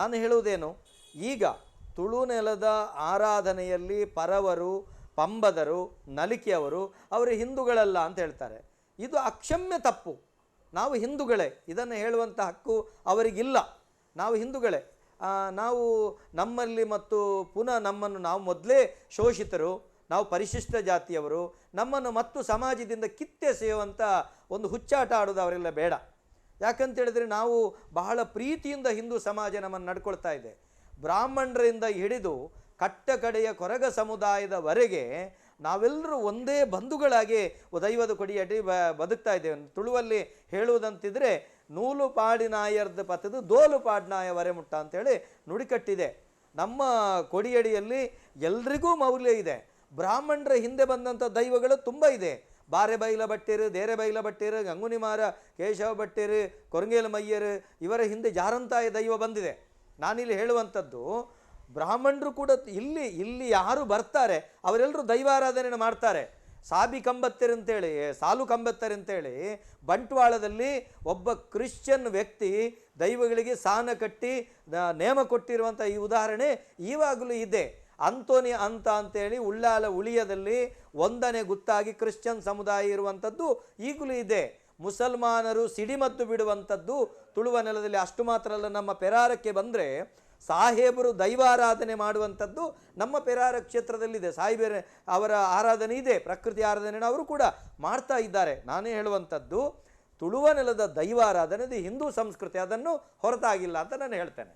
ನಾನು ಹೇಳುವುದೇನು, ಈಗ ತುಳು ನೆಲದ ಆರಾಧನೆಯಲ್ಲಿ ಪರವರು, ಪಂಬದರು, ನಲಿಕೆಯವರು ಅವರು ಹಿಂದೂಗಳಲ್ಲ ಅಂತ ಹೇಳ್ತಾರೆ. ಇದು ಅಕ್ಷಮ್ಯ ತಪ್ಪು. ನಾವು ಹಿಂದೂಗಳೇ, ಇದನ್ನು ಹೇಳುವಂಥ ಹಕ್ಕು ಅವರಿಗಿಲ್ಲ. ನಾವು ಹಿಂದೂಗಳೇ. ನಾವು ನಮ್ಮಲ್ಲಿ ಮತ್ತು ಪುನಃ ನಮ್ಮನ್ನು ನಾವು ಮೊದಲೇ ಶೋಷಿತರು, ನಾವು ಪರಿಶಿಷ್ಟ ಜಾತಿಯವರು, ನಮ್ಮನ್ನು ಮತ್ತು ಸಮಾಜದಿಂದ ಕಿತ್ತೆಸೆಯುವಂಥ ಒಂದು ಹುಚ್ಚಾಟ ಆಡೋದು ಅವರೆಲ್ಲ ಬೇಡ. ಯಾಕಂತೇಳಿದರೆ ನಾವು ಬಹಳ ಪ್ರೀತಿಯಿಂದ ಹಿಂದೂ ಸಮಾಜ ನಮ್ಮನ್ನು ನಡ್ಕೊಳ್ತಾ ಇದೆ. ಬ್ರಾಹ್ಮಣರಿಂದ ಹಿಡಿದು ಕಟ್ಟ ಕಡೆಯ ಕೊರಗ ಸಮುದಾಯದವರೆಗೆ ನಾವೆಲ್ಲರೂ ಒಂದೇ ಬಂಧುಗಳಾಗಿ ದೈವದ ಕೊಡಿಯಡಿ ಬದುಕ್ತಾ ಇದ್ದೇವೆ. ತುಳುವಲ್ಲಿ ಹೇಳುವುದಂತಿದ್ರೆ ನೂಲು ಪಾಡಿನಾಯರ್ದ ಪತ್ತದು ದೋಲು ಪಾಡ್ನಾಯ ವರೆಮುಟ್ಟ ಅಂತೇಳಿ ನುಡಿಕಟ್ಟಿದೆ. ನಮ್ಮ ಕೊಡಿಯಡಿಯಲ್ಲಿ ಎಲ್ರಿಗೂ ಮೌಲ್ಯ ಇದೆ. ಬ್ರಾಹ್ಮಣರ ಹಿಂದೆ ಬಂದಂಥ ದೈವಗಳು ತುಂಬ ಇದೆ. ಬಾರೆ ಬೈಲ ಭಟ್ಟಿರು, ದೇರೆ ಬೈಲ ಭಟ್ಟಿರು, ಗಂಗುನಿಮಾರ, ಕೇಶವ ಭಟ್ಟಿರು, ಕೊರಂಗೇಲ ಮಯ್ಯರು, ಇವರ ಹಿಂದೆ ಜಾರಂತಾಯ ದೈವ ಬಂದಿದೆ. ನಾನಿಲ್ಲಿ ಹೇಳುವಂಥದ್ದು, ಬ್ರಾಹ್ಮಣರು ಕೂಡ ಇಲ್ಲಿ ಯಾರು ಬರ್ತಾರೆ ಅವರೆಲ್ಲರೂ ದೈವಾರಾಧನೆ ಮಾಡ್ತಾರೆ. ಸಾಬಿ ಕಂಬತ್ತರಂತೇಳಿ, ಸಾಲು ಕಂಬತ್ತರಂತೇಳಿ ಬಂಟ್ವಾಳದಲ್ಲಿ ಒಬ್ಬ ಕ್ರಿಶ್ಚಿಯನ್ ವ್ಯಕ್ತಿ ದೈವಗಳಿಗೆ ಸಾನ ಕಟ್ಟಿ ನೇಮ ಕೊಟ್ಟಿರುವಂಥ ಈ ಉದಾಹರಣೆ ಈವಾಗಲೂ ಇದೆ. ಅಂತೋನಿ ಅಂತೇಳಿ ಉಳ್ಳಾಲ ಉಳಿಯದಲ್ಲಿ ಒಂದನೇ ಗುತ್ತಾಗಿ ಕ್ರಿಶ್ಚಿಯನ್ ಸಮುದಾಯ ಇರುವಂಥದ್ದು ಈಗಲೂ ಇದೆ. ಮುಸಲ್ಮಾನರು ಸಿಡಿಮದ್ದು ಬಿಡುವಂಥದ್ದು ತುಳುವ ನೆಲದಲ್ಲಿ. ಅಷ್ಟು ಮಾತ್ರ ಅಲ್ಲ, ನಮ್ಮ ಪೆರಾರಕ್ಕೆ ಬಂದರೆ ಸಾಹೇಬರು ದೈವಾರಾಧನೆ ಮಾಡುವಂಥದ್ದು ನಮ್ಮ ಪೆರಾರ ಕ್ಷೇತ್ರದಲ್ಲಿದೆ. ಸಾಹಿಬರ ಅವರ ಆರಾಧನೆ ಇದೆ, ಪ್ರಕೃತಿ ಆರಾಧನೆಯನ್ನು ಅವರು ಕೂಡ ಮಾಡ್ತಾ ಇದ್ದಾರೆ. ನಾನೇ ಹೇಳುವಂಥದ್ದು ತುಳುವ ನೆಲದ ದೈವಾರಾಧನೆ ಹಿಂದೂ ಸಂಸ್ಕೃತಿ, ಅದನ್ನು ಹೊರತಾಗಿಲ್ಲ ಅಂತ ನಾನು ಹೇಳ್ತೇನೆ.